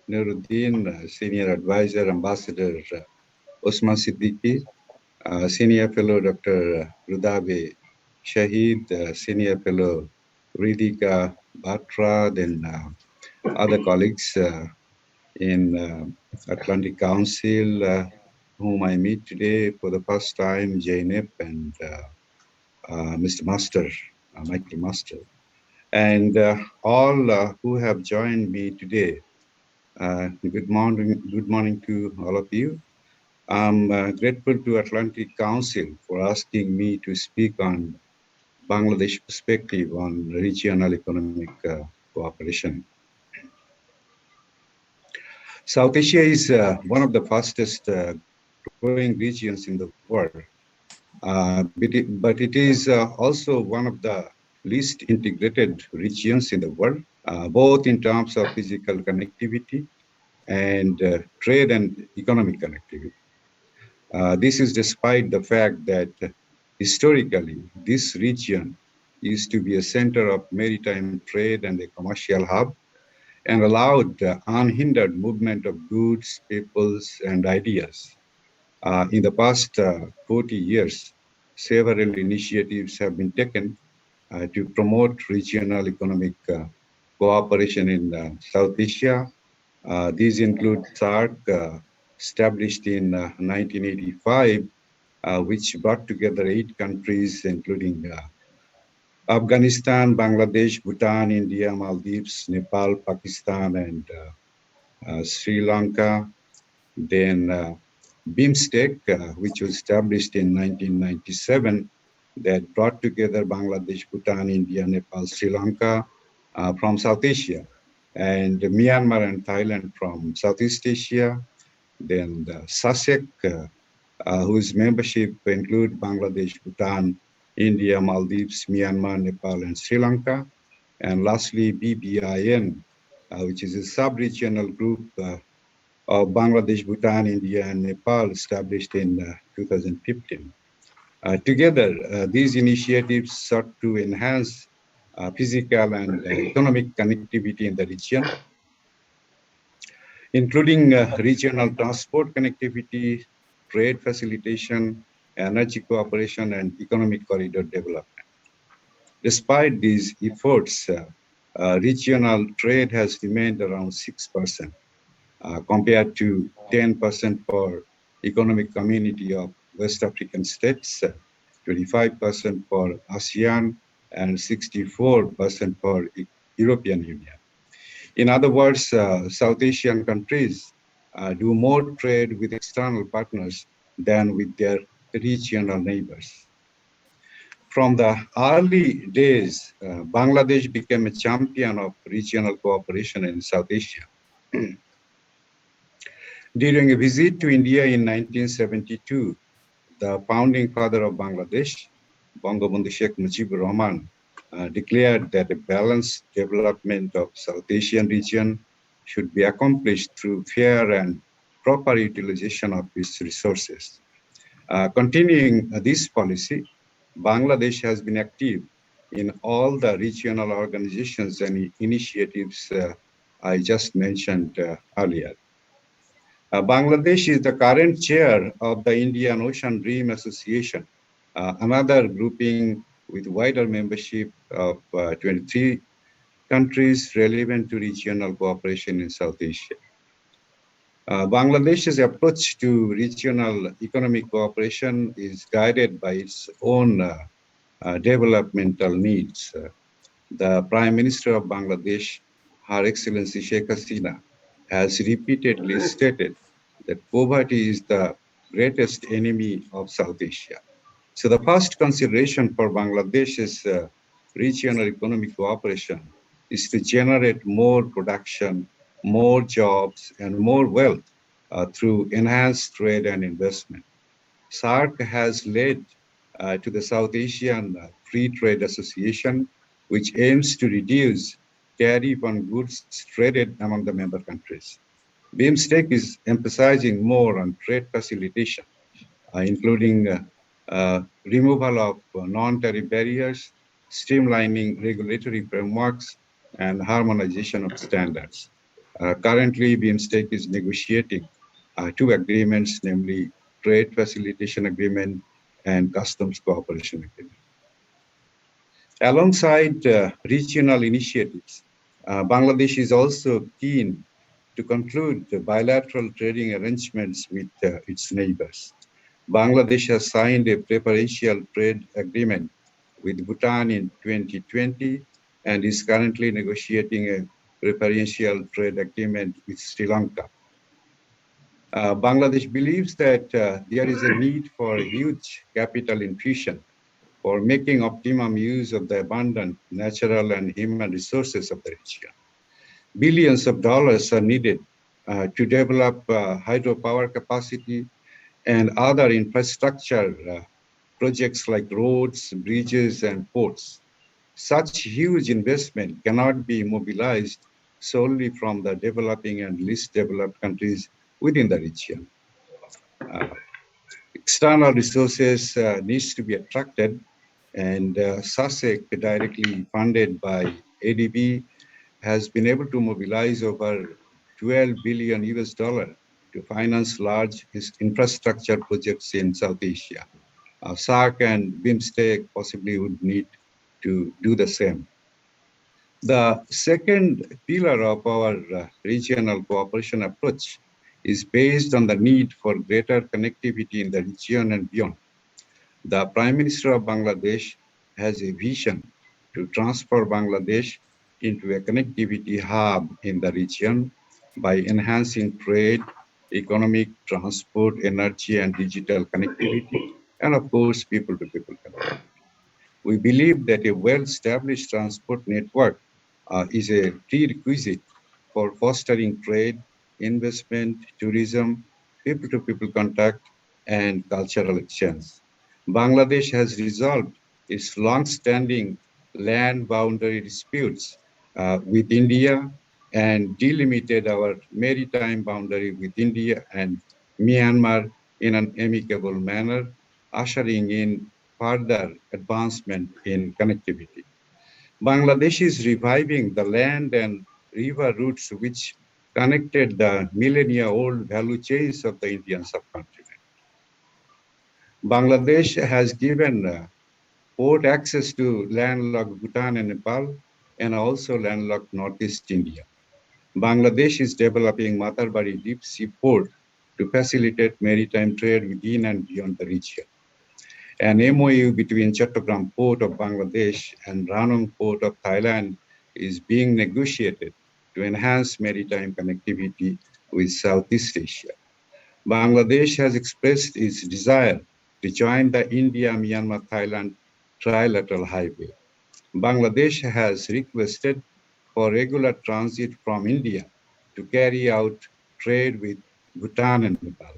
Nuruddin, Senior Advisor, Ambassador Osman Siddique, Senior Fellow Dr. Rudabe Shahid, Senior Fellow Ridika Batra, then other colleagues in Atlantic Council, whom I meet today for the first time, Jainep and Mr. Master, Michael Master, and all who have joined me today. Good morning to all of you. I'm grateful to Atlantic Council for asking me to speak on Bangladesh perspective on regional economic cooperation. South Asia is one of the fastest growing regions in the world, but it is also one of the least integrated regions in the world, both in terms of physical connectivity and trade and economic connectivity. This is despite the fact that historically this region used to be a center of maritime trade and a commercial hub and allowed unhindered movement of goods, peoples, and ideas. In the past 40 years, several initiatives have been taken to promote regional economic cooperation in South Asia. These include SARC, established in 1985, which brought together 8 countries, including Afghanistan, Bangladesh, Bhutan, India, Maldives, Nepal, Pakistan, and Sri Lanka. Then BIMSTEC, which was established in 1997, that brought together Bangladesh, Bhutan, India, Nepal, Sri Lanka from South Asia, and Myanmar and Thailand from Southeast Asia. Then the SASEC, whose membership include Bangladesh, Bhutan, India, Maldives, Myanmar, Nepal, and Sri Lanka. And lastly, BBIN, which is a sub-regional group of Bangladesh, Bhutan, India, and Nepal, established in 2015. Together, these initiatives sought to enhance physical and economic connectivity in the region, including regional transport connectivity, trade facilitation, energy cooperation, and economic corridor development. Despite these efforts, regional trade has remained around 6%, compared to 10% for economic community of West African states, 25% for ASEAN, and 64% for European Union. In other words, South Asian countries do more trade with external partners than with their regional neighbors. From the early days, Bangladesh became a champion of regional cooperation in South Asia. During a visit to India in 1972, the founding father of Bangladesh, Bangabandhu Sheikh Mujibur Rahman, declared that a balanced development of South Asian region should be accomplished through fair and proper utilization of its resources. Continuing this policy, Bangladesh has been active in all the regional organizations and initiatives I just mentioned earlier. Bangladesh is the current chair of the Indian Ocean Dream Association, another grouping with wider membership of 23 countries relevant to regional cooperation in South Asia. Bangladesh's approach to regional economic cooperation is guided by its own developmental needs. The Prime Minister of Bangladesh, Her Excellency Sheikh Hasina, has repeatedly stated that poverty is the greatest enemy of South Asia. So the first consideration for Bangladesh's regional economic cooperation is to generate more production, more jobs, and more wealth through enhanced trade and investment. SARC has led to the South Asian Free Trade Association, which aims to reduce tariff on goods traded among the member countries. BIMSTEC is emphasizing more on trade facilitation, including removal of non-tariff barriers, streamlining regulatory frameworks, and harmonization of standards. Currently, BIMSTEC is negotiating two agreements, namely Trade Facilitation Agreement and Customs Cooperation Agreement. Alongside regional initiatives, Bangladesh is also keen to conclude the bilateral trading arrangements with its neighbors. Bangladesh has signed a preferential trade agreement with Bhutan in 2020 and is currently negotiating a preferential trade agreement with Sri Lanka. Bangladesh believes that there is a need for a huge capital infusion for making optimum use of the abundant natural and human resources of the region. Billions of dollars are needed to develop hydropower capacity and other infrastructure projects like roads, bridges, and ports. Such huge investment cannot be mobilized solely from the developing and least developed countries within the region. Uh, External resources needs to be attracted, and SASEC, directly funded by ADB, has been able to mobilize over 12 billion US dollar to finance large infrastructure projects in South Asia. SAC and BIMSTEC possibly would need to do the same. The second pillar of our regional cooperation approach is based on the need for greater connectivity in the region and beyond. The Prime Minister of Bangladesh has a vision to transfer Bangladesh into a connectivity hub in the region by enhancing trade, economic, transport, energy, and digital connectivity, and of course, people-to-people connectivity. We believe that a well-established transport network is a prerequisite for fostering trade, investment, tourism, people-to-people contact, and cultural exchange. Bangladesh has resolved its long-standing land boundary disputes with India and delimited our maritime boundary with India and Myanmar in an amicable manner, ushering in further advancement in connectivity. Bangladesh is reviving the land and river routes which connected the millennia-old value chains of the Indian subcontinent. Bangladesh has given port access to landlocked Bhutan and Nepal and also landlocked Northeast India. Bangladesh is developing Matarbari deep sea port to facilitate maritime trade within and beyond the region. An MOU between Chattogram Port of Bangladesh and Ranong Port of Thailand is being negotiated to enhance maritime connectivity with Southeast Asia. Bangladesh has expressed its desire to join the India-Myanmar-Thailand trilateral highway. Bangladesh has requested for regular transit from India to carry out trade with Bhutan and Nepal.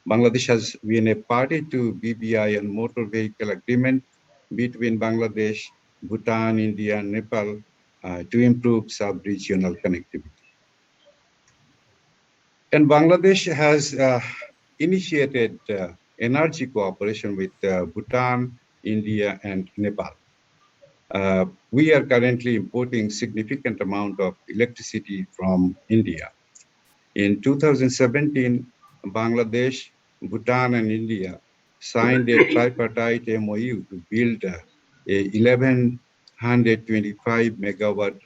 Bangladesh has been a party to BBI and motor vehicle agreement between Bangladesh, Bhutan, India, and Nepal to improve sub-regional connectivity. And Bangladesh has initiated energy cooperation with Bhutan, India, and Nepal. We are currently importing significant amount of electricity from India. In 2017, Bangladesh, Bhutan, and India signed a tripartite MOU to build a 1125 megawatt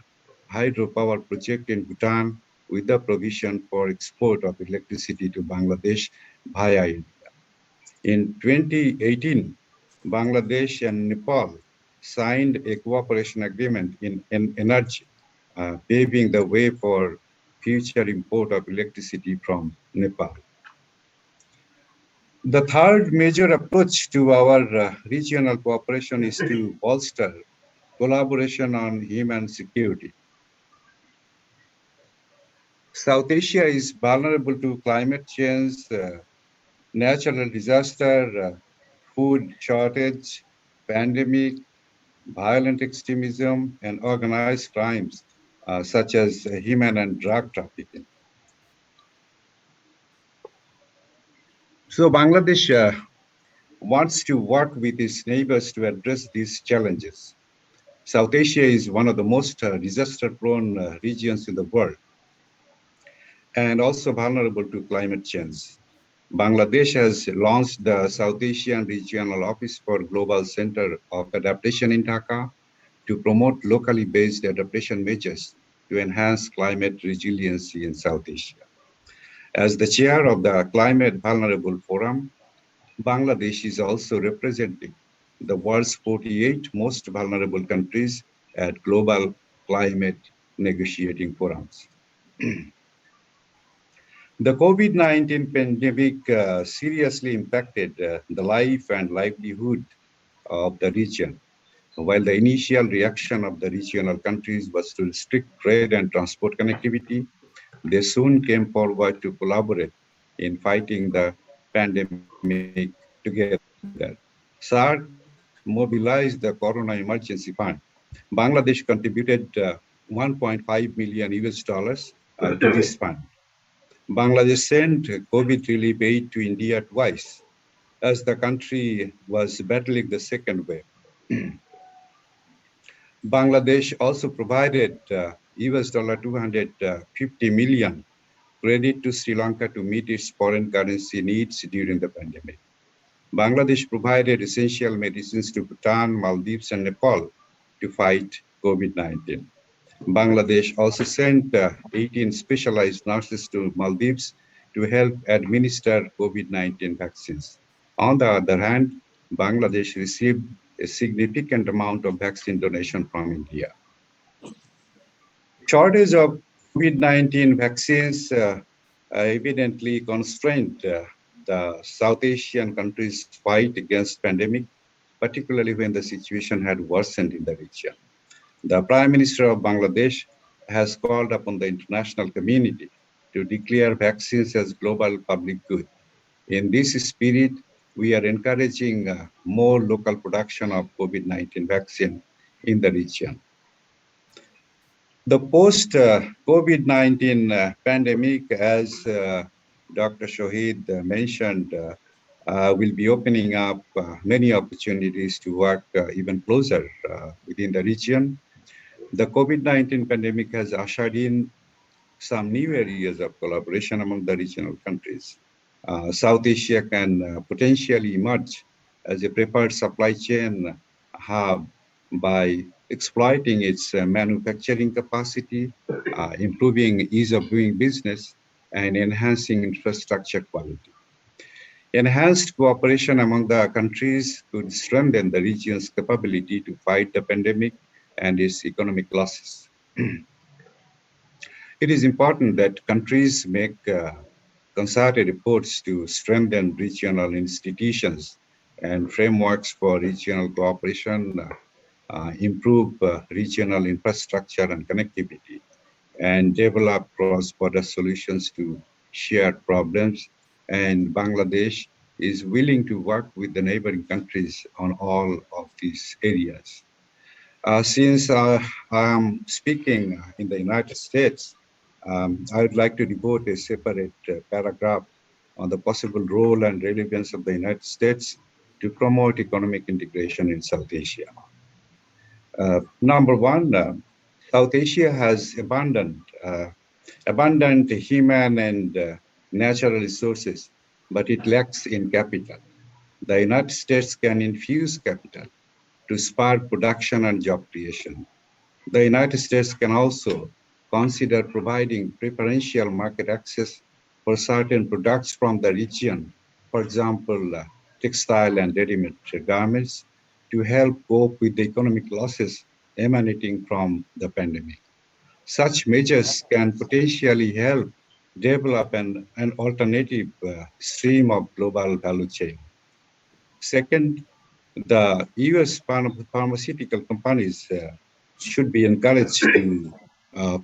hydropower project in Bhutan with the provision for export of electricity to Bangladesh via India. In 2018, Bangladesh and Nepal signed a cooperation agreement in energy, paving the way for future import of electricity from Nepal. The third major approach to our regional cooperation is to bolster collaboration on human security. South Asia is vulnerable to climate change, natural disaster, food shortage, pandemic, violent extremism, and organized crimes such as human and drug trafficking. So Bangladesh wants to work with its neighbors to address these challenges. South Asia is one of the most disaster-prone regions in the world. and also vulnerable to climate change. Bangladesh has launched the South Asian Regional Office for Global Center of Adaptation in Dhaka to promote locally based adaptation measures to enhance climate resiliency in South Asia. As the chair of the Climate Vulnerable Forum, Bangladesh is also representing the world's 48 most vulnerable countries at global climate negotiating forums. The COVID-19 pandemic seriously impacted the life and livelihood of the region. While the initial reaction of the regional countries was to restrict trade and transport connectivity, they soon came forward to collaborate in fighting the pandemic together. SARC mobilized the Corona Emergency Fund. Bangladesh contributed 1.5 million US dollars to this fund. Bangladesh sent COVID relief aid to India twice as the country was battling the second wave. Bangladesh also provided US dollar 250 million credit to Sri Lanka to meet its foreign currency needs during the pandemic. Bangladesh provided essential medicines to Bhutan, Maldives, and Nepal to fight COVID-19. Bangladesh also sent 18 specialized nurses to Maldives to help administer COVID-19 vaccines. On the other hand, Bangladesh received a significant amount of vaccine donation from India. Shortage of COVID-19 vaccines evidently constrained the South Asian countries' fight against pandemic, particularly when the situation had worsened in the region. The Prime Minister of Bangladesh has called upon the international community to declare vaccines as global public good. In this spirit, we are encouraging more local production of COVID-19 vaccine in the region. The post-COVID-19 pandemic, as Dr. Shohid mentioned, will be opening up many opportunities to work even closer within the region. The COVID-19 pandemic has ushered in some new areas of collaboration among the regional countries. South Asia can potentially emerge as a preferred supply chain hub by exploiting its manufacturing capacity, improving ease of doing business, and enhancing infrastructure quality. Enhanced cooperation among the countries could strengthen the region's capability to fight the pandemic and its economic losses. It is important that countries make concerted efforts to strengthen regional institutions and frameworks for regional cooperation, improve regional infrastructure and connectivity, and develop cross-border solutions to shared problems. And Bangladesh is willing to work with the neighboring countries on all of these areas. Since I am speaking in the United States, I would like to devote a separate paragraph on the possible role and relevance of the United States to promote economic integration in South Asia. Number one, South Asia has abundant human and natural resources, but it lacks in capital. The United States can infuse capital to spark production and job creation. The United States can also consider providing preferential market access for certain products from the region, for example, textile and ready-made garments, to help cope with the economic losses emanating from the pandemic. Such measures can potentially help develop an alternative stream of global value chain. Second, the US pharmaceutical companies should be encouraged to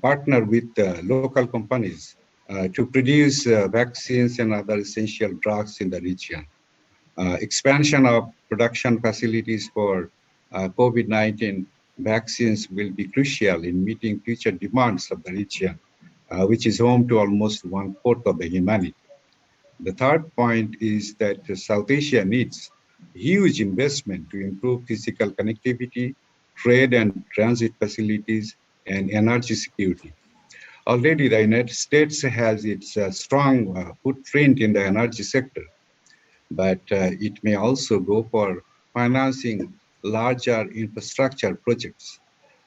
partner with local companies to produce vaccines and other essential drugs in the region. Expansion of production facilities for COVID-19 vaccines will be crucial in meeting future demands of the region, which is home to almost 1/4 of the humanity. The third point is that South Asia needs huge investment to improve physical connectivity, trade and transit facilities, and energy security. Already, the United States has its strong footprint in the energy sector, but it may also go for financing larger infrastructure projects.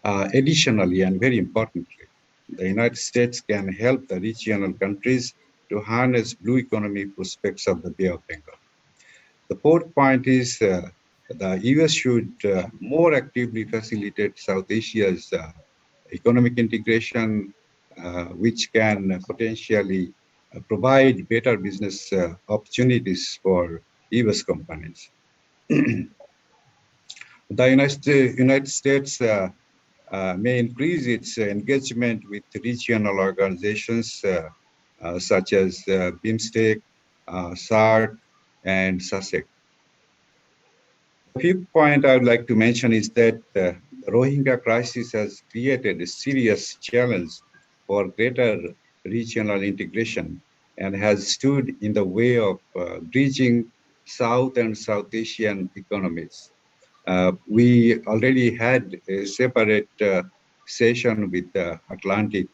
Additionally, and very importantly, the United States can help the regional countries to harness blue economy prospects of the Bay of Bengal. The fourth point is the US should more actively facilitate South Asia's economic integration, which can potentially provide better business opportunities for US companies. The United States may increase its engagement with regional organizations such as BIMSTEC, SARC, and SASEC. The fifth point I would like to mention is that the Rohingya crisis has created a serious challenge for greater regional integration and has stood in the way of bridging South and South Asian economies. We already had a separate session with the Atlantic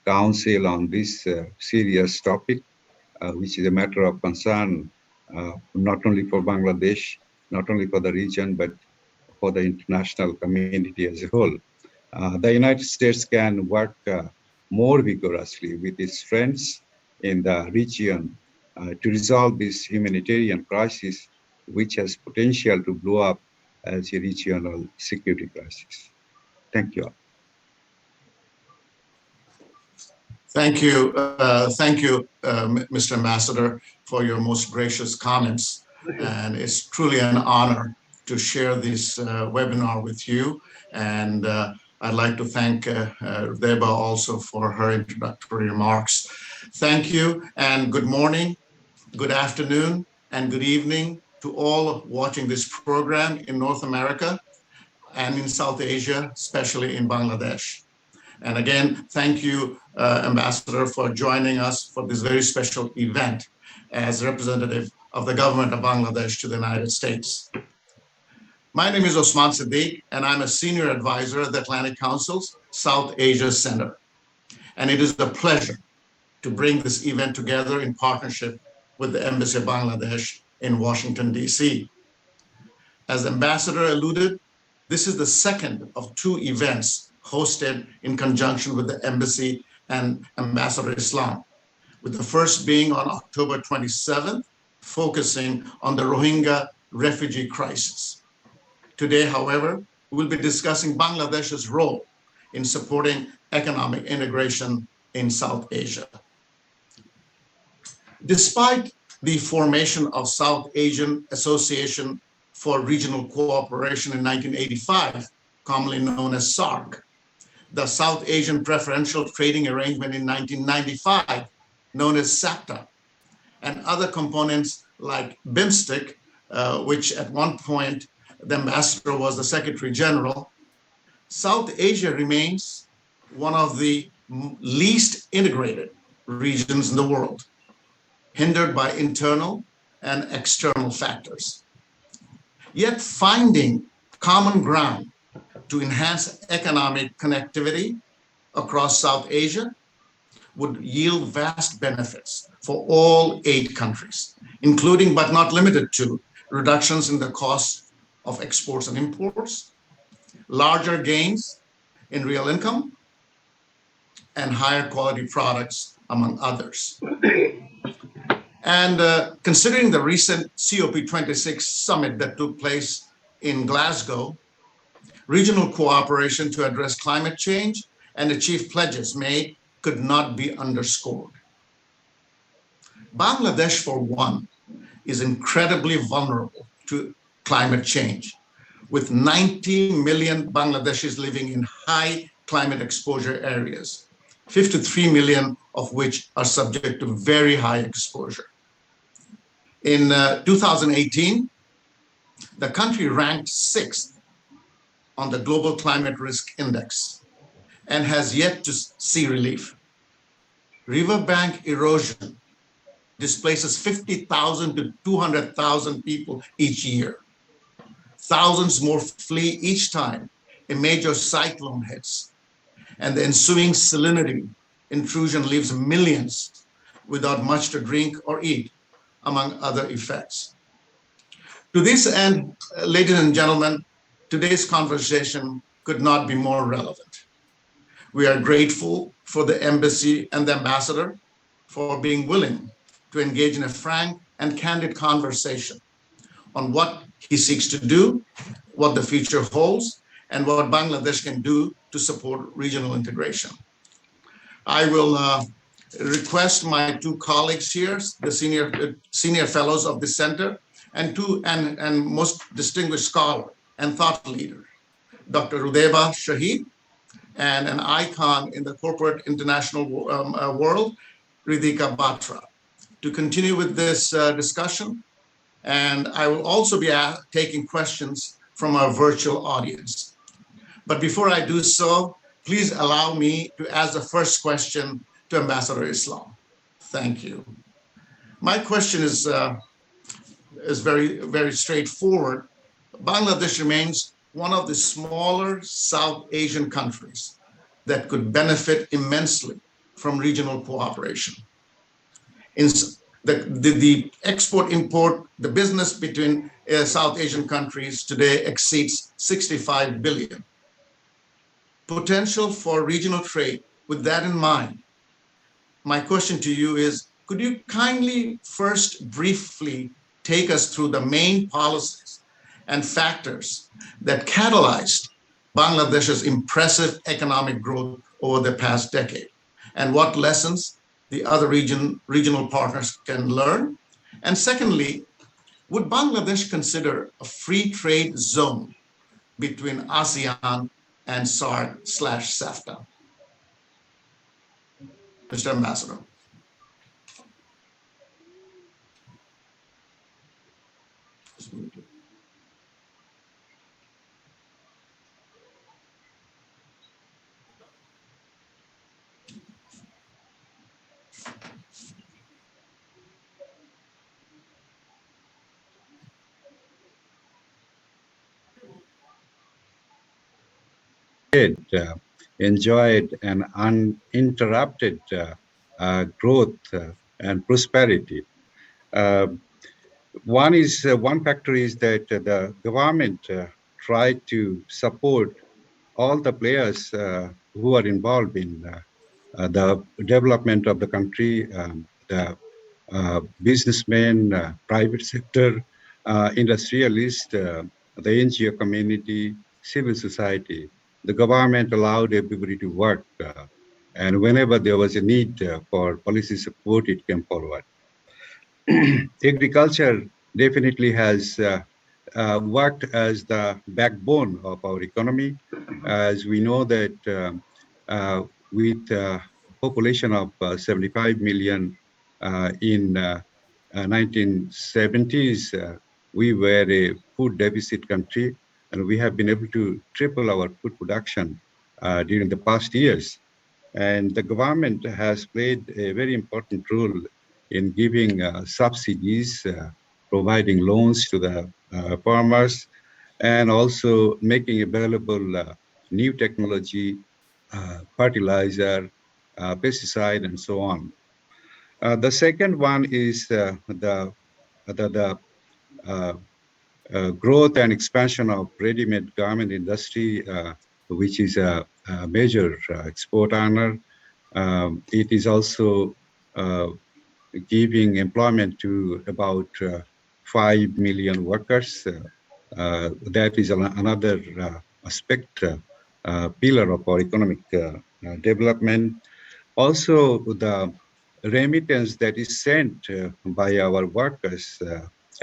Council on this serious topic, which is a matter of concern not only for Bangladesh, not only for the region, but for the international community as a whole. The United States can work more vigorously with its friends in the region to resolve this humanitarian crisis, which has potential to blow up as a regional security crisis. Thank you. Thank you, Mr. Ambassador, for your most gracious comments. And it's truly an honor to share this webinar with you. And I'd like to thank Deba also for her introductory remarks. Thank you, and good morning, good afternoon, and good evening to all watching this program in North America and in South Asia, especially in Bangladesh. And again, thank you, Ambassador, for joining us for this very special event as representative of the government of Bangladesh to the United States. My name is Osman Siddique, and I'm a senior advisor at the Atlantic Council's South Asia Center. And it is a pleasure to bring this event together in partnership with the Embassy of Bangladesh in Washington, D.C. As Ambassador alluded, this is the second of two events hosted in conjunction with the Embassy and Ambassador Islam, with the first being on October 27th, focusing on the Rohingya refugee crisis. Today, however, we will be discussing Bangladesh's role in supporting economic integration in South Asia. Despite the formation of South Asian Association for Regional Cooperation in 1985, commonly known as SARC, the South Asian Preferential Trading Arrangement in 1995, known as SAPTA, and other components like BIMSTEC, which at one point the ambassador was the Secretary General, South Asia remains one of the least integrated regions in the world, hindered by internal and external factors. Yet finding common ground to enhance economic connectivity across South Asia would yield vast benefits for all 8 countries, including but not limited to reductions in the cost of exports and imports, larger gains in real income, and higher quality products, among others. And considering the recent COP26 summit that took place in Glasgow, regional cooperation to address climate change and achieve pledges made could not be underscored. Bangladesh, for one, is incredibly vulnerable to climate change, with 90 million Bangladeshis living in high climate exposure areas, 53 million of which are subject to very high exposure. In 2018, the country ranked 6th on the Global Climate Risk Index and has yet to see relief. Riverbank erosion displaces 50,000 to 200,000 people each year. Thousands more flee each time a major cyclone hits, and the ensuing salinity intrusion leaves millions without much to drink or eat, among other effects. To this end, ladies and gentlemen, today's conversation could not be more relevant. We are grateful for the embassy and the ambassador for being willing to engage in a frank and candid conversation on what he seeks to do, what the future holds, and what Bangladesh can do to support regional integration. I will request my two colleagues here, the senior fellows of the center, and most distinguished scholar and thought leader, Dr. Rudeba Shahid, and an icon in the corporate international world, Ridhika Batra, to continue with this discussion. And I will also be taking questions from our virtual audience. But before I do so, please allow me to ask the first question to Ambassador Islam. Thank you. My question is very, very straightforward. Bangladesh remains one of the smaller South Asian countries that could benefit immensely from regional cooperation. In the export-import, the business between South Asian countries today exceeds 65 billion. Potential for regional trade. With that in mind, my question to you is, could you kindly first briefly take us through the main policies and factors that catalyzed Bangladesh's impressive economic growth over the past decade, and what lessons the other regional partners can learn? And secondly, would Bangladesh consider a free trade zone between ASEAN and SAARC/SAFTA? Mr. Ambassador. Enjoyed an uninterrupted growth and prosperity. One factor is that the government tried to support all the players who are involved in the development of the country, the businessmen, private sector, industrialists, the NGO community, civil society. The government allowed everybody to work, and whenever there was a need for policy support, it came forward. Agriculture definitely has worked as the backbone of our economy, as we know that with a population of 75 million in 1970s, we were a food deficit country, and we have been able to triple our food production during the past years. And the government has played a very important role in giving subsidies, providing loans to the farmers, and also making available new technology, fertilizer, pesticide, and so on. The second one is the growth and expansion of ready-made garment industry, which is a major export earner. It is also giving employment to about 5 million workers. That is another aspect, pillar of our economic development. Also, the remittance that is sent by our workers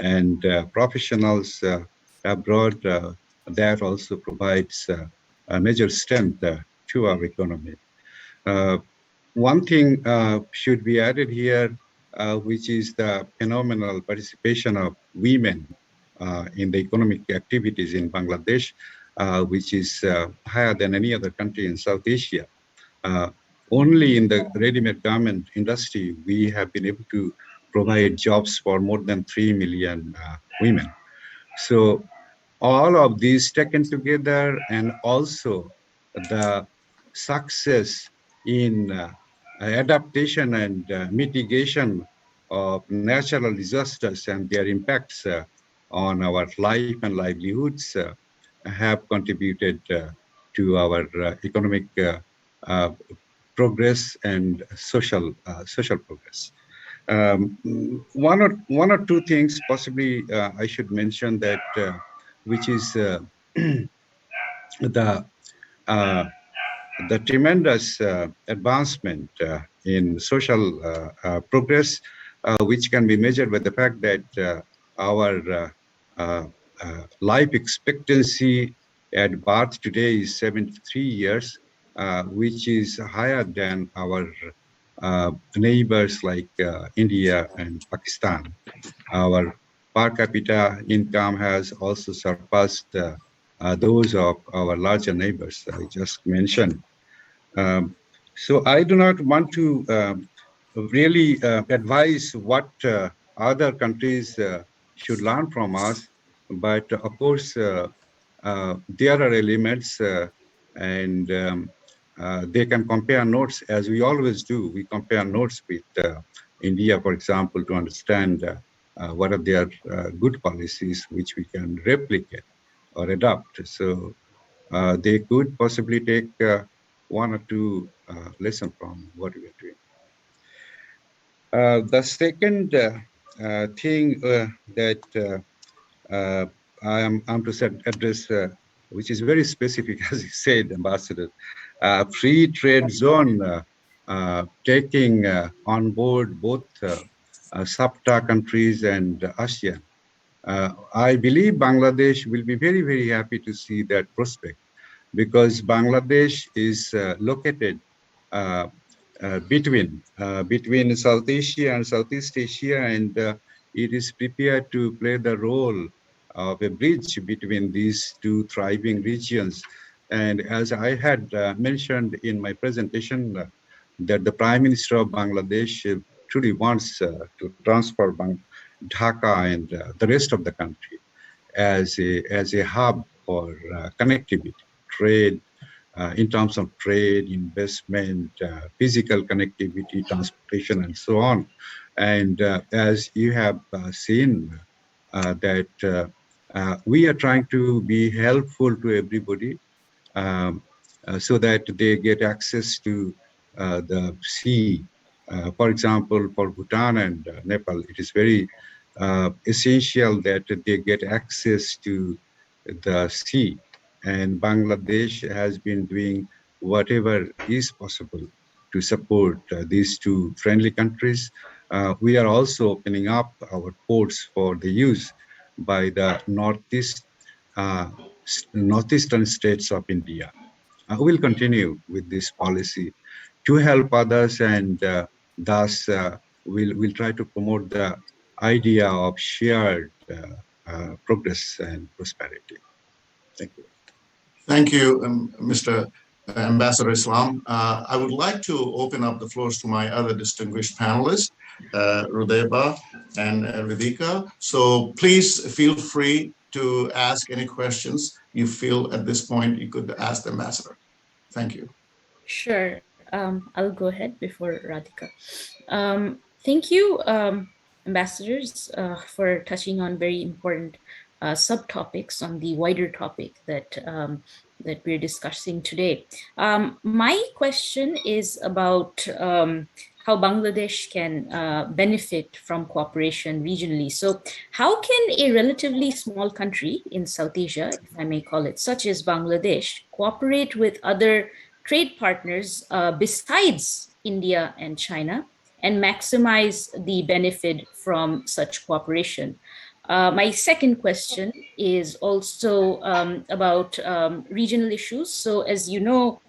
and professionals abroad, that also provides a major strength to our economy. One thing should be added here, which is the phenomenal participation of women in the economic activities in Bangladesh, which is higher than any other country in South Asia. Only in the ready-made garment industry, we have been able to provide jobs for more than 3 million women. So all of these taken together, and also the success in adaptation and mitigation of natural disasters and their impacts on our life and livelihoods have contributed to our economic progress and social progress. One or two things possibly I should mention that which is the uh, the tremendous advancement in social progress, which can be measured by the fact that our uh, life expectancy at birth today is 73 years, which is higher than our neighbors like India and Pakistan. Our per capita income has also surpassed those of our larger neighbors I just mentioned. Um, so I do not want to really advise what other countries should learn from us, but of course there are elements and they can compare notes as we always do. We compare notes with India, for example, to understand what are their good policies which we can replicate or adopt. So they could possibly take one or two lessons from what we are doing. The second thing that I'm to address, which is very specific, as you said, Ambassador, free trade zone taking on board both SAPTA countries and ASEAN. I believe Bangladesh will be very, very happy to see that prospect because Bangladesh is located uh, between South Asia and Southeast Asia, and it is prepared to play the role of a bridge between these two thriving regions. And as I had mentioned in my presentation, that the Prime Minister of Bangladesh truly wants to transfer Dhaka and the rest of the country as a hub for connectivity, trade, in terms of trade, investment, physical connectivity, transportation, and so on. And as you have seen, that we are trying to be helpful to everybody um, so that they get access to the sea. For example, for Bhutan and Nepal, it is very essential that they get access to the sea. And Bangladesh has been doing whatever is possible to support these two friendly countries. We are also opening up our ports for the use by the uh, northeastern states of India. We'll continue with this policy to help others, and thus we'll try to promote the idea of shared progress and prosperity. Thank you. Thank you, Mr. Ambassador Islam. I would like to open up the floors to my other distinguished panelists, Rudeba and Ridhika. So please feel free to ask any questions you feel at this point you could ask the ambassador. Thank you. Sure. I'll go ahead before Radhika. Thank you, ambassadors, for touching on very important subtopics on the wider topic that we're discussing today. My question is about how Bangladesh can benefit from cooperation regionally. So, how can a relatively small country in South Asia, if I may call it, such as Bangladesh, cooperate with other trade partners besides India and China and maximize the benefit from such cooperation? My second question is also about regional issues. So, as you know,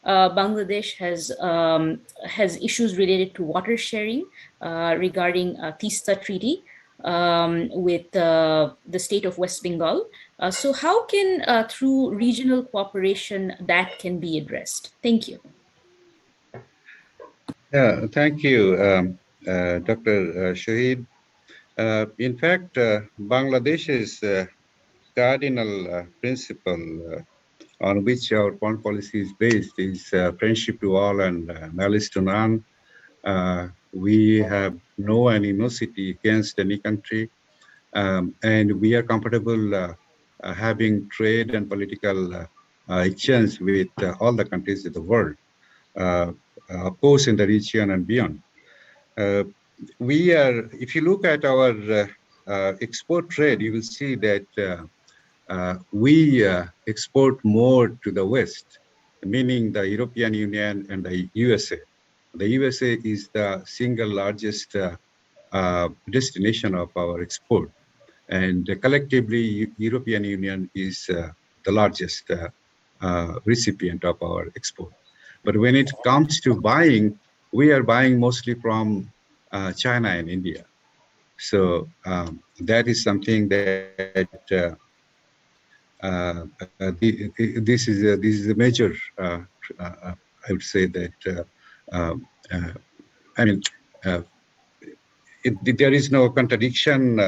Bangladesh has issues related to water sharing regarding Tista Treaty with the state of West Bengal. So, how can through regional cooperation that can be addressed? Thank you. Yeah, thank you, Dr. Shahid. In fact, Bangladesh's cardinal principle on which our foreign policy is based is friendship to all and malice to none. We have no animosity against any country, and we are comfortable having trade and political exchange with all the countries in the world, uh, of course, in the region and beyond. Uh, if you look at our export trade, you will see that we export more to the West, meaning the European Union and the USA. The USA is the single largest destination of our export, and collectively, European Union is the largest recipient of our export. But when it comes to buying, we are buying mostly from China and India. So that is something that this is a major. I would say that. Um, uh, I mean, uh, there is no contradiction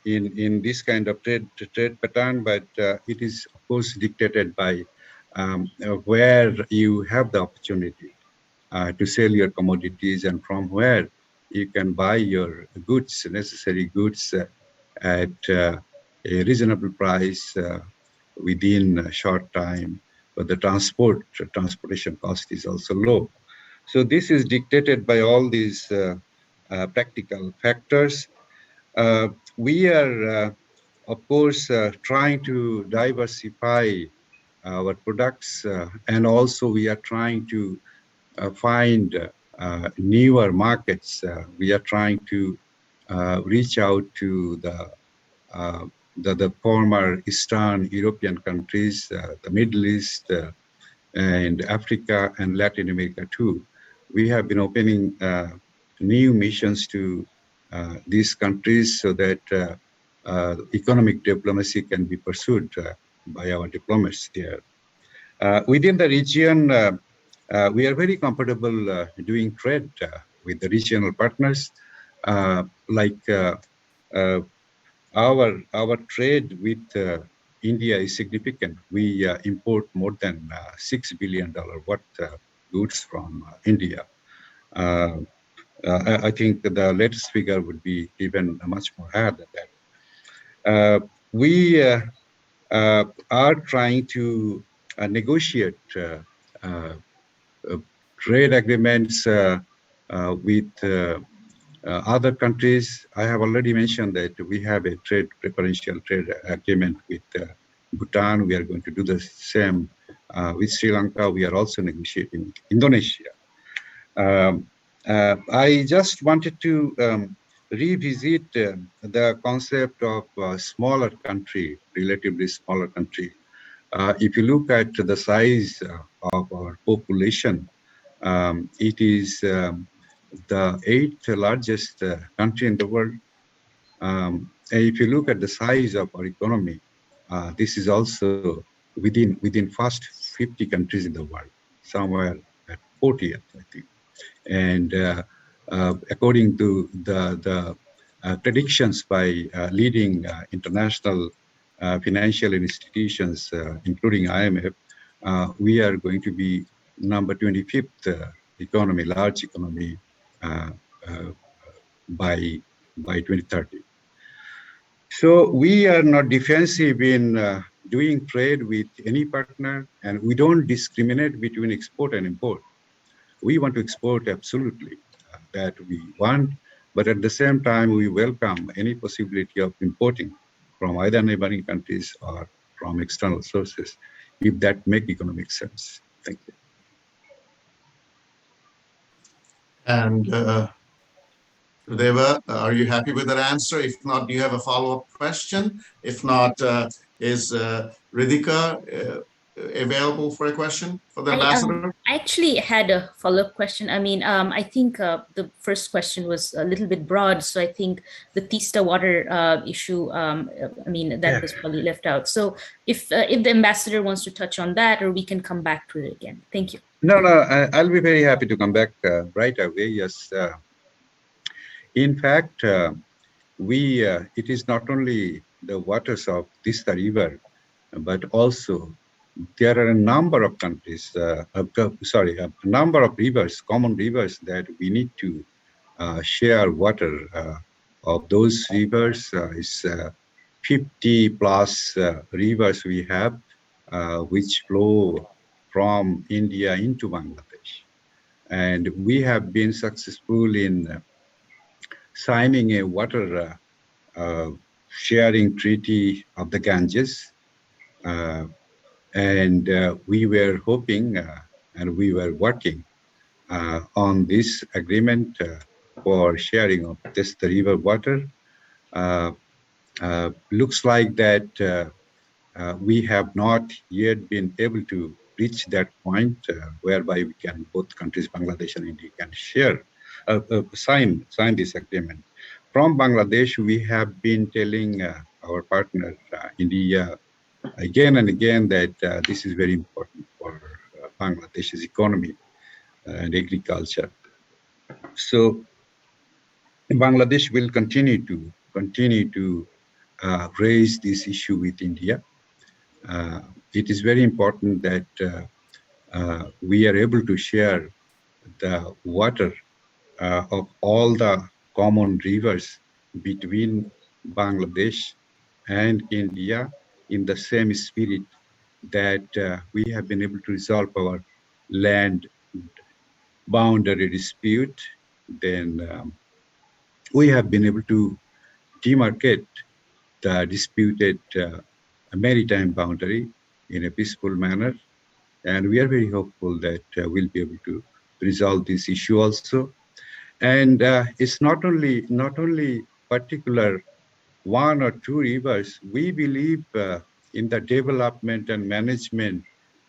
in this kind of trade pattern, but it is of course dictated by where you have the opportunity to sell your commodities and from where you can buy your goods, necessary goods at a reasonable price within a short time, but the transportation cost is also low. So this is dictated by all these practical factors. We are, of course, trying to diversify our products, and also we are trying to find newer markets. We are trying to reach out to uh, the former Eastern European countries, the Middle East, and Africa and Latin America too. We have been opening new missions to these countries so that economic diplomacy can be pursued by our diplomats there. Within the region, we are very comfortable doing trade with the regional partners, like uh, our trade with India is significant. We import more than $6 billion worth goods from India. Uh, I think the latest figure would be even much more higher than that. We are trying to negotiate uh, trade agreements with other countries. I have already mentioned that we have a preferential trade agreement with Bhutan. We are going to do the same with Sri Lanka. We are also negotiating with Indonesia. I just wanted to revisit the concept of smaller country, relatively smaller country. If you look at the size of our population, it is the eighth largest country in the world. And if you look at the size of our economy, this is also within first 50 countries in the world, somewhere at 40th, I think. And according to the predictions by leading international financial institutions, including IMF, we are going to be number 25th economy, large economy, uh, uh, by 2030. So we are not defensive in doing trade with any partner, and we don't discriminate between export and import. We want to export absolutely that we want, but at the same time, we welcome any possibility of importing from either neighboring countries or from external sources, if that make economic sense. Thank you. And Deva, are you happy with that answer? If not, do you have a follow-up question? If not, is Ridhika available for a question for the ambassador? I actually had a follow-up question. I mean, I think the first question was a little bit broad, so I think the Tista water issue, I mean, that was probably left out. So if the ambassador wants to touch on that, or we can come back to it again. Thank you. No, I'll be very happy to come back right away. Yes. In fact, it is not only the waters of Tista River, but also there are a number of countries, a number of rivers, common rivers that we need to share water. Of those rivers is 50 plus rivers we have, which flow from India into Bangladesh. And we have been successful in signing a water sharing treaty of the Ganges. And we were hoping and we were working on this agreement for sharing of this the river water. Uh, Looks like that we have not yet been able to reach that point whereby we can, both countries, Bangladesh and India, can share, sign this agreement. From Bangladesh, we have been telling our partner, India, again and again that this is very important for Bangladesh's economy and agriculture. So Bangladesh will continue to raise this issue with India. It is very important that we are able to share the water of all the common rivers between Bangladesh and India in the same spirit that we have been able to resolve our land boundary dispute. Then we have been able to demarcate the disputed maritime boundary in a peaceful manner. And we are very hopeful that we'll be able to resolve this issue also. And it's not only particular one or two rivers. We believe in the development and management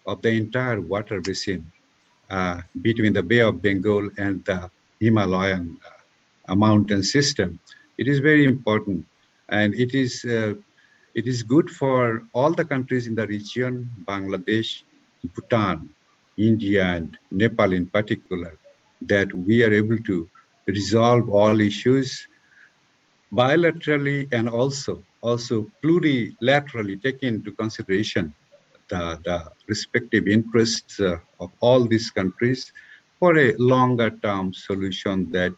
of the entire water basin between the Bay of Bengal and the Himalayan mountain system. It is very important, and it is good for all the countries in the region, Bangladesh, Bhutan, India, and Nepal in particular, that we are able to resolve all issues bilaterally and also plurilaterally, take into consideration the respective interests of all these countries for a longer term solution that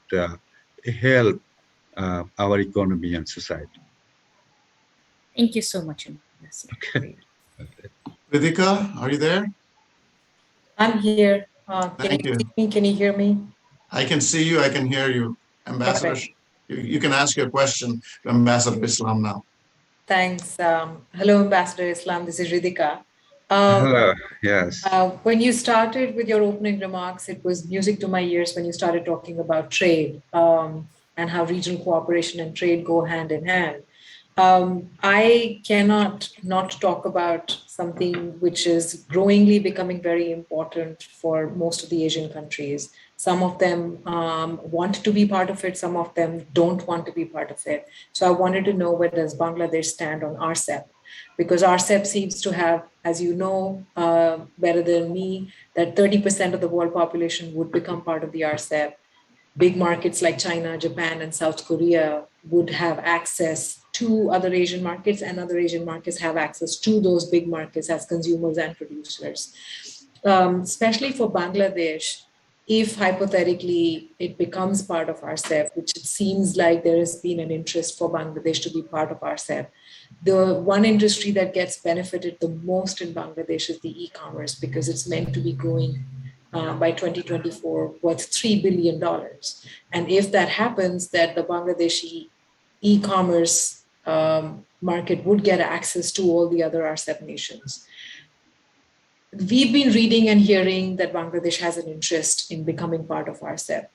help our economy and society. Thank you so much, Ambassador. Okay. Ritika, are you there? I'm here. Thank you. See me? Can you hear me? I can see you. I can hear you. Ambassador, Perfect. you can ask your question to Ambassador Islam now. Thanks. Hello, Ambassador Islam. This is Ridhika. Hello. Yes. When you started with your opening remarks, it was music to my ears when you started talking about trade and how regional cooperation and trade go hand in hand. I cannot not talk about something which is growingly becoming very important for most of the Asian countries. Some of them want to be part of it, some of them don't want to be part of it. So I wanted to know, where does Bangladesh stand on RCEP? Because RCEP seems to have, as you know better than me, that 30% of the world population would become part of the RCEP. Big markets like China, Japan, and South Korea would have access to other Asian markets, and other Asian markets have access to those big markets as consumers and producers. Especially for Bangladesh, if hypothetically it becomes part of RCEP, which it seems like there has been an interest for Bangladesh to be part of RCEP, the one industry that gets benefited the most in Bangladesh is the e-commerce, because it's meant to be growing by 2024 worth $3 billion. And if that happens, that the Bangladeshi e-commerce market would get access to all the other RCEP nations. We've been reading and hearing that Bangladesh has an interest in becoming part of RCEP.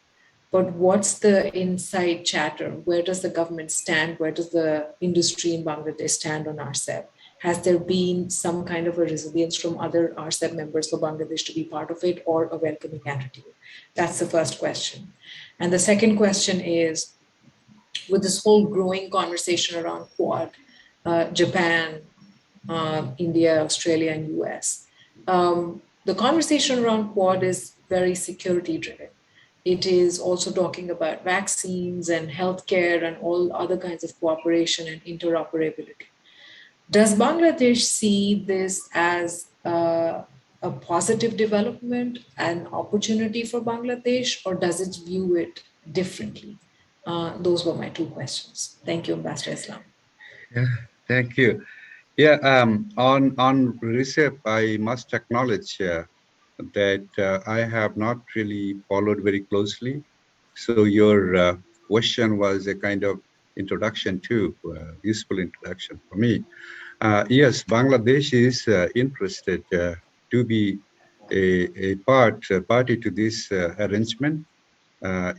But what's the inside chatter? Where does the government stand? Where does the industry in Bangladesh stand on RCEP? Has there been some kind of a resilience from other RCEP members for Bangladesh to be part of it, or a welcoming attitude? That's the first question. And the second question is, with this whole growing conversation around Quad, Japan, India, Australia, and US, the conversation around Quad is very security driven. It is also talking about vaccines and healthcare and all other kinds of cooperation and interoperability. Does Bangladesh see this as a positive development, an opportunity for Bangladesh, or does it view it differently? Those were my two questions. Thank you, Ambassador Islam. Yeah, thank you. Yeah, on Recep, I must acknowledge that I have not really followed very closely. So your question was a kind of introduction too, useful introduction for me. Yes, Bangladesh is interested to be a party to this arrangement.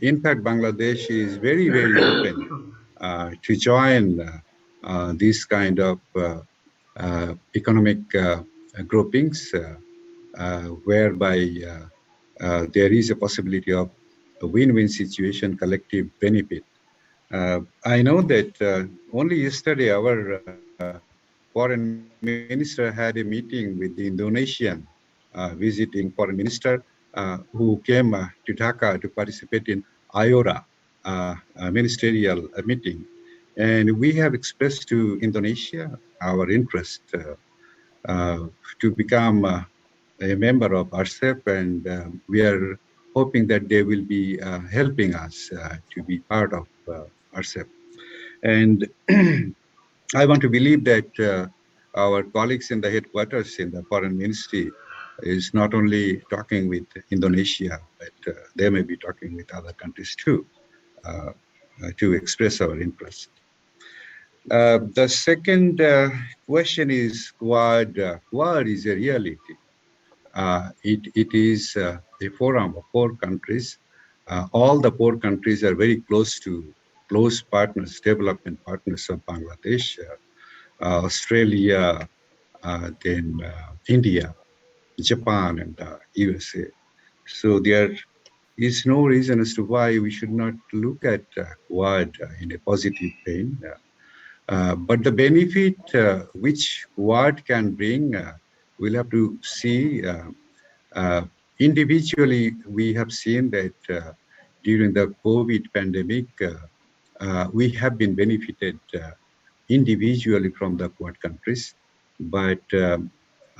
In fact, Bangladesh is very, very open to join this kind of economic groupings, whereby there is a possibility of a win-win situation, collective benefit. I know that only yesterday our foreign minister had a meeting with the Indonesian visiting foreign minister who came to Dhaka to participate in IORA ministerial meeting. And we have expressed to Indonesia our interest to become a member of RCEP, and we are hoping that they will be helping us to be part of RCEP. And I want to believe that our colleagues in the headquarters in the foreign ministry is not only talking with Indonesia, but they may be talking with other countries too to express our interest. The second question is Quad. Quad is a reality. It is a forum of four countries. All the four countries are very close partners, development partners of Bangladesh, Australia, then India, Japan, and USA. So there is no reason as to why we should not look at Quad in a positive vein. But the benefit which Quad can bring, we'll have to see. Individually, we have seen that during the COVID pandemic, we have been benefited individually from the Quad countries, but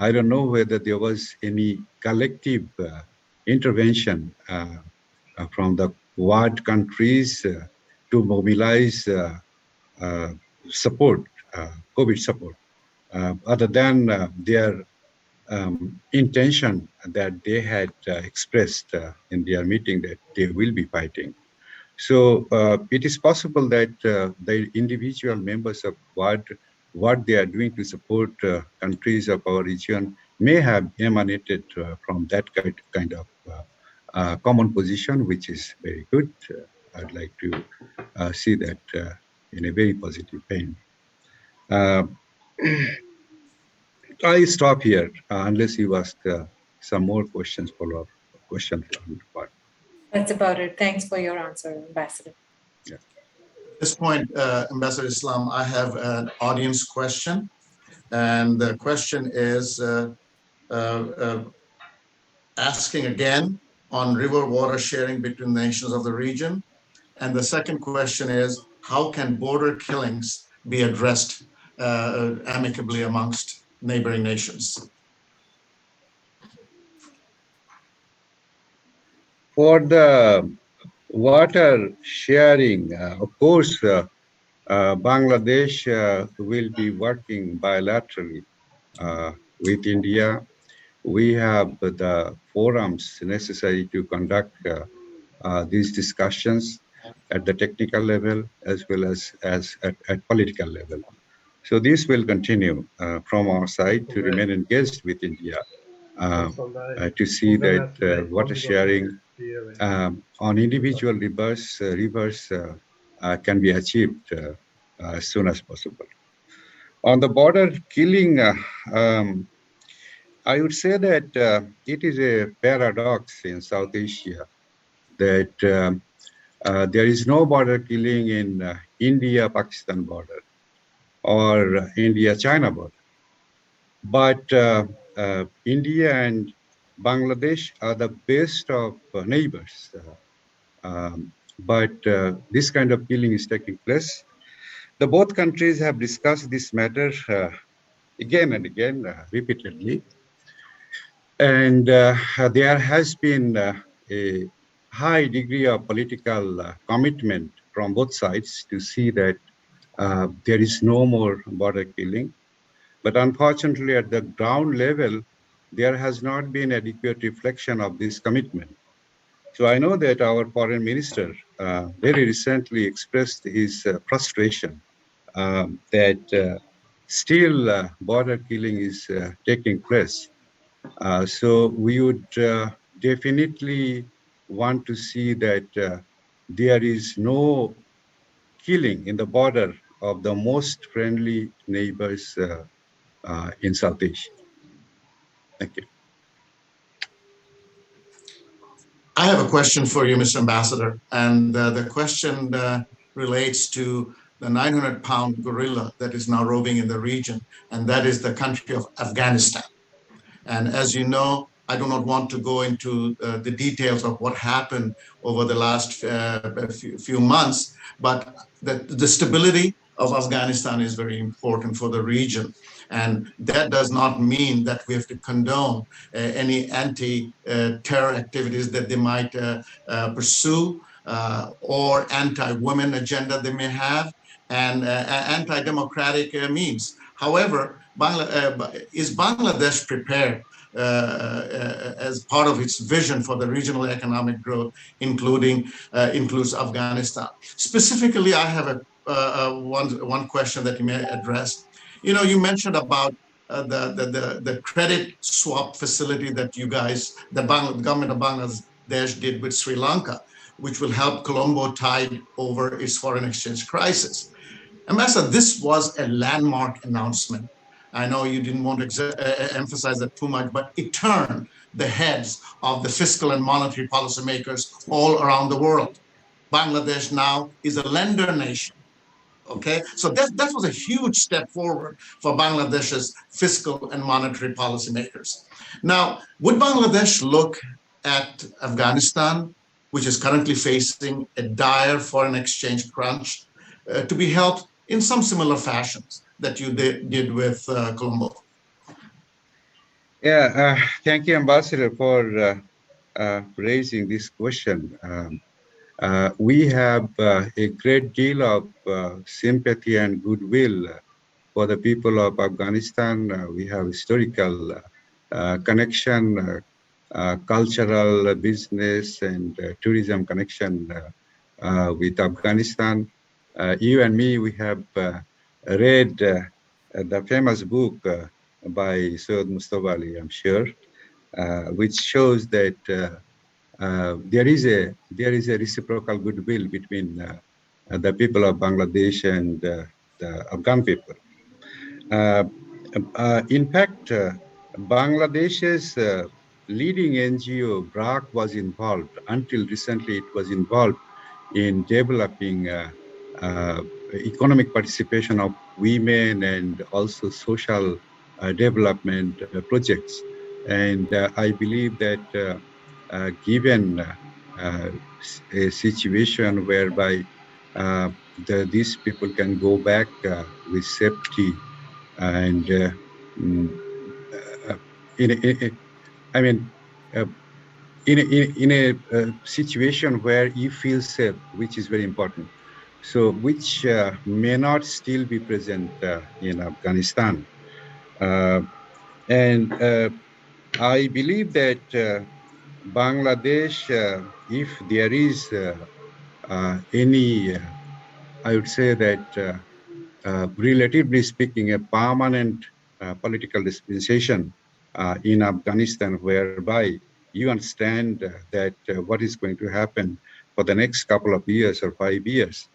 I don't know whether there was any collective intervention from the Quad countries to mobilize uh, support, COVID support, other than their intention that they had expressed in their meeting that they will be fighting. So it is possible that the individual members of what they are doing to support countries of our region may have emanated from that kind of common position, which is very good. I'd like to see that in a very positive vein. Uh, I stop here unless you ask some more questions, follow-up questions on the part. That's about it. Thanks for your answer, Ambassador. Yeah. At this point, Ambassador Islam, I have an audience question. And the question is asking again on river water sharing between nations of the region. And the second question is, how can border killings be addressed amicably amongst neighboring nations? For the water sharing, of course, Bangladesh will be working bilaterally with India. We have the forums necessary to conduct these discussions at the technical level as well as at political level. So this will continue from our side to remain engaged with India to see that water sharing on individual rivers can be achieved as soon as possible. On the border killing, I would say that it is a paradox in South Asia that there is no border killing in India-Pakistan border or India-China border. But India and Bangladesh are the best of neighbors. But this kind of killing is taking place. The both countries have discussed this matter again and again, repeatedly. And there has been a high degree of political commitment from both sides to see that there is no more border killing. But unfortunately, at the ground level, there has not been adequate reflection of this commitment. So I know that our foreign minister very recently expressed his frustration that still border killing is taking place. So we would definitely want to see that there is no killing in the border of the most friendly neighbors in South Asia. Thank you. I have a question for you, Mr. Ambassador, and the question relates to the 900-pound gorilla that is now roving in the region, and that is the country of Afghanistan. And as you know, I do not want to go into the details of what happened over the last few months, but the stability of Afghanistan is very important for the region. And that does not mean that we have to condone any anti-terror activities that they might pursue or anti-women agenda they may have and anti-democratic means. However, is Bangladesh prepared as part of its vision for the regional economic growth, includes Afghanistan? Specifically, I have one question that you may address. You know, you mentioned about the credit swap facility that you guys, the government of Bangladesh did with Sri Lanka, which will help Colombo tide over its foreign exchange crisis. Ambassador, this was a landmark announcement. I know you didn't want to emphasize that too much, but it turned the heads of the fiscal and monetary policymakers all around the world. Bangladesh now is a lender nation. Okay, so that was a huge step forward for Bangladesh's fiscal and monetary policymakers. Now, would Bangladesh look at Afghanistan, which is currently facing a dire foreign exchange crunch, to be helped in some similar fashions that you did with Colombo? Yeah, thank you, Ambassador, for raising this question. We have a great deal of sympathy and goodwill for the people of Afghanistan. We have historical connection, cultural, business, and tourism connection with Afghanistan. You and me, we have read the famous book by Sayyid Mustafa Ali, I'm sure, which shows that there is a reciprocal goodwill between the people of Bangladesh and the Afghan people. In fact, Bangladesh's leading NGO, BRAC, was involved. Until recently, it was involved in developing economic participation of women and also social development projects. And I believe that given a situation whereby these people can go back with safety and mm, in, I mean, uh, in a situation where you feel safe, which is very important. So, which may not still be present in Afghanistan. Uh, and I believe that Bangladesh, if there is any, I would say that relatively speaking, a permanent political dispensation in Afghanistan, whereby you understand that what is going to happen for the next couple of years or 5 years,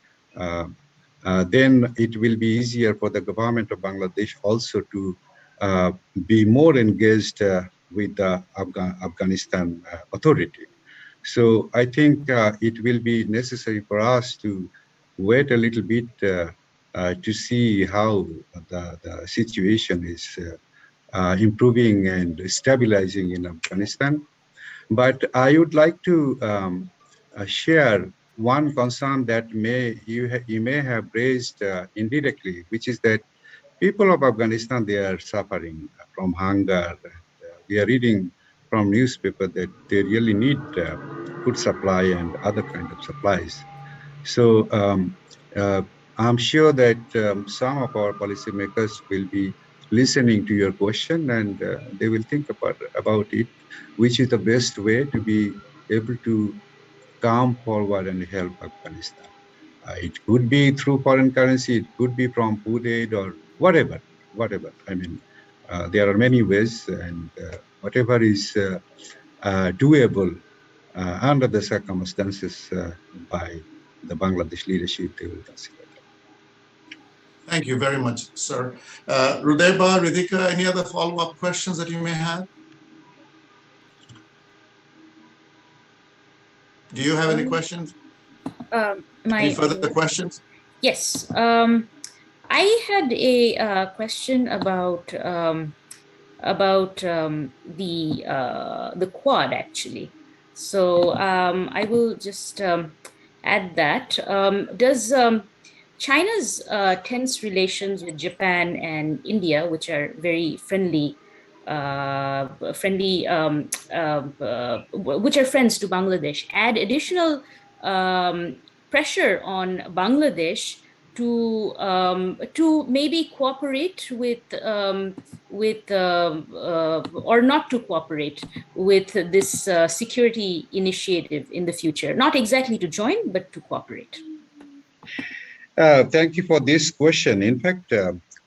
then it will be easier for the government of Bangladesh also to be more engaged with the Afghanistan authority. So I think it will be necessary for us to wait a little bit to see how the situation is improving and stabilizing in Afghanistan. But I would like to share one concern that you may have raised indirectly, which is that people of Afghanistan, they are suffering from hunger. We are reading from newspaper that they really need food supply and other kind of supplies. So I'm sure that some of our policymakers will be listening to your question, and they will think about it, which is the best way to be able to come forward and help Afghanistan. It could be through foreign currency, it could be from food aid or whatever. I mean, there are many ways, and whatever is doable under the circumstances by the Bangladesh leadership, they will consider that. Thank you very much, sir. Rudeba, Ridhika, any other follow-up questions that you may have? Do you have any questions? Any further questions? Yes. I had a question about the Quad, actually. So I will just add that. Does China's tense relations with Japan and India, which are very friendly, which are friends to Bangladesh, add additional pressure on Bangladesh to maybe cooperate or not to cooperate with this security initiative in the future? Not exactly to join, but to cooperate. Thank you for this question. In fact,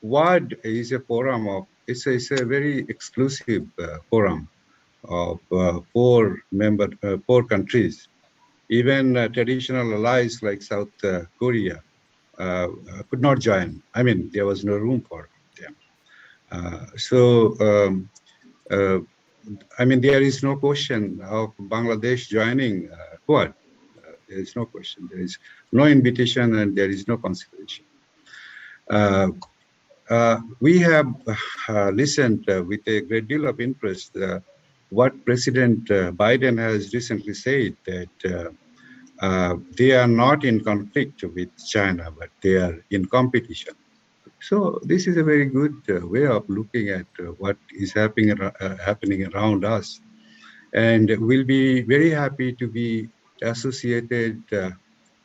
WAD is a forum of, it's a very exclusive forum of four countries. Even traditional allies like South Korea could not join. I mean, there was no room for them. I mean, there is no question of Bangladesh joining Quad. There is no question. There is no invitation and there is no consideration. We have listened with a great deal of interest what President Biden has recently said, that they are not in conflict with China, but they are in competition. So this is a very good way of looking at what is happening around us. And we'll be very happy to be associated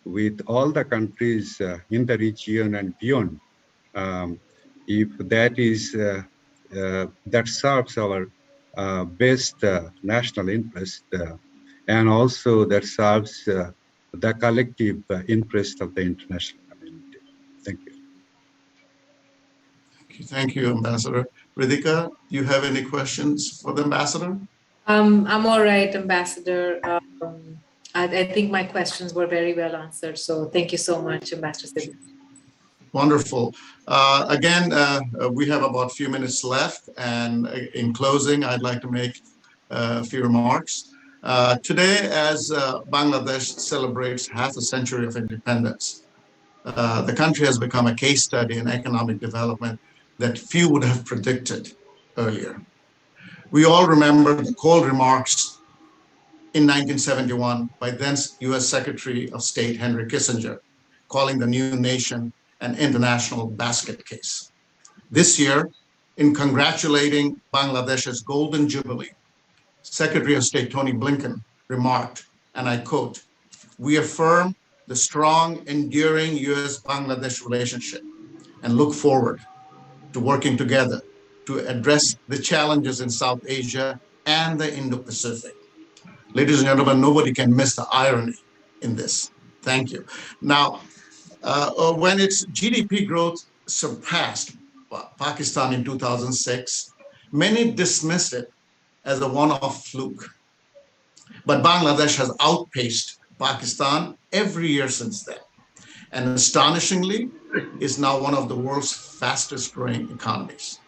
with all the countries in the region and beyond, if that is that serves our best national interest, and also that serves the collective interest of the international community. Thank you. Thank you, Ambassador. Ridhika, do you have any questions for the Ambassador? I'm all right, Ambassador. I think my questions were very well answered. So thank you so much, Ambassador Siddique. Wonderful. Again, we have about a few minutes left. And in closing, I'd like to make a few remarks. Today, as Bangladesh celebrates half a century of independence, the country has become a case study in economic development that few would have predicted earlier. We all remember the cold remarks in 1971 by then US Secretary of State Henry Kissinger, calling the new nation an international basket case. This year, in congratulating Bangladesh's Golden Jubilee, Secretary of State Tony Blinken remarked, and I quote, "We affirm the strong, enduring US-Bangladesh relationship and look forward to working together to address the challenges in South Asia and the Indo-Pacific." Ladies and gentlemen, nobody can miss the irony in this. Thank you. Now, when its GDP growth surpassed Pakistan in 2006, many dismissed it as a one-off fluke. But Bangladesh has outpaced Pakistan every year since then, and astonishingly, is now one of the world's fastest growing economies.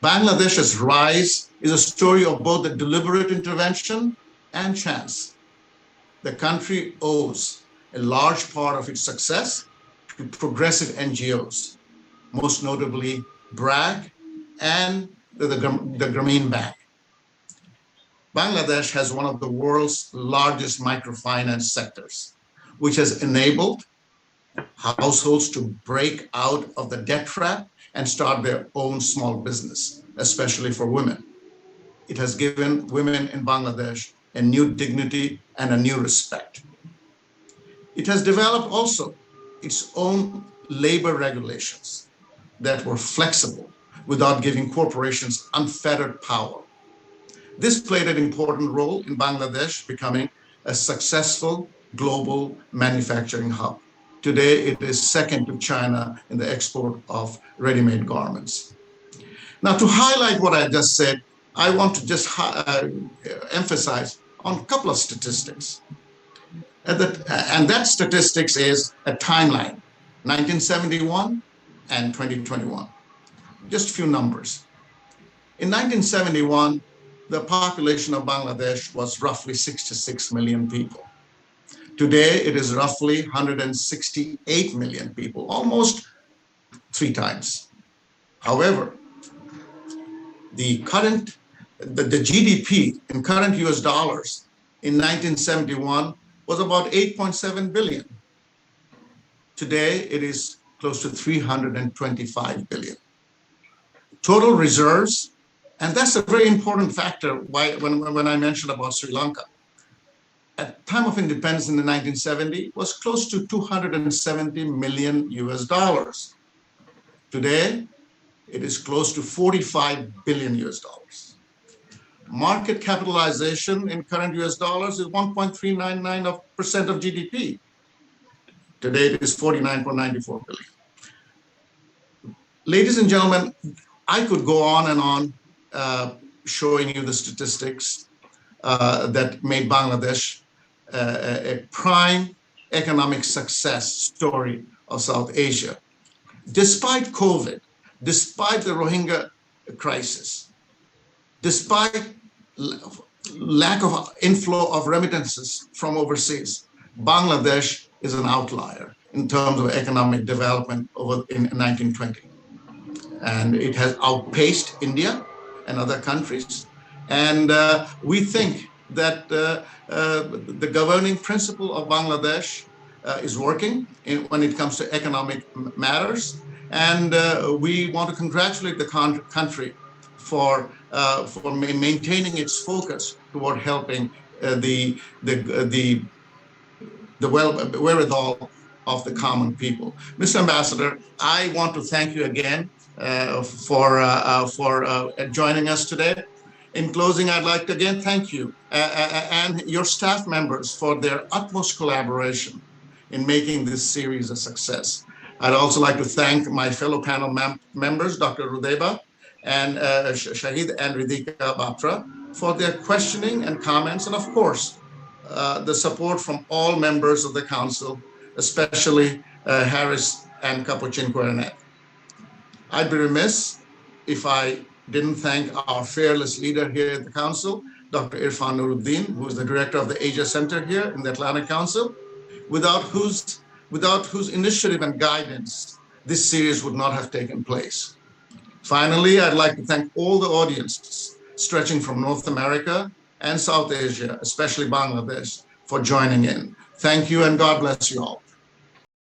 Bangladesh's rise is a story of both the deliberate intervention and chance. The country owes a large part of its success to progressive NGOs, most notably BRAG and the Grameen Bank. Bangladesh has one of the world's largest microfinance sectors, which has enabled households to break out of the debt trap and start their own small business, especially for women. it has given women in Bangladesh a new dignity and a new respect. It has developed also its own labor regulations that were flexible without giving corporations unfettered power. This played an important role in Bangladesh becoming a successful global manufacturing hub. Today, it is second to China in the export of ready-made garments. Now, to highlight what I just said, I want to just emphasize on a couple of statistics. And that statistics is a timeline, 1971 and 2021. Just a few numbers. In 1971, the population of Bangladesh was roughly 66 million people. Today, it is roughly 168 million people, almost 3 times. However, the GDP in current US dollars in 1971 was about 8.7 billion. Today, it is close to 325 billion. Total reserves, and that's a very important factor when I mentioned about Sri Lanka. At time of independence in the 1970s was close to 270 million US dollars. Today, it is close to 45 billion US dollars. Market capitalization in current US dollars is 1.399% of GDP. Today, it is 49.94 billion. Ladies and gentlemen, I could go on and on showing you the statistics that made Bangladesh a prime economic success story of South Asia. Despite COVID, despite the Rohingya crisis, despite lack of inflow of remittances from overseas, Bangladesh is an outlier in terms of economic development in 1920. And it has outpaced India and other countries. And we think that the governing principle of Bangladesh is working when it comes to economic matters. And we want to congratulate the country for maintaining its focus toward helping the wherewithal of the common people. Mr. Ambassador, I want to thank you again for joining us today. In closing, I'd like to again thank you and your staff members for their utmost collaboration in making this series a success. I'd also like to thank my fellow panel members, Dr. Rudeba and Shahid and Ridika Batra, for their questioning and comments, and of course, the support from all members of the council, especially Harris and Capuchin Quernet. I'd be remiss if I didn't thank our fearless leader here at the council, Dr. Irfan Nuruddin, who is the director of the Asia Center here in the Atlantic Council, without whose initiative and guidance, this series would not have taken place. Finally, I'd like to thank all the audiences stretching from North America and South Asia, especially Bangladesh, for joining in. Thank you and God bless you all.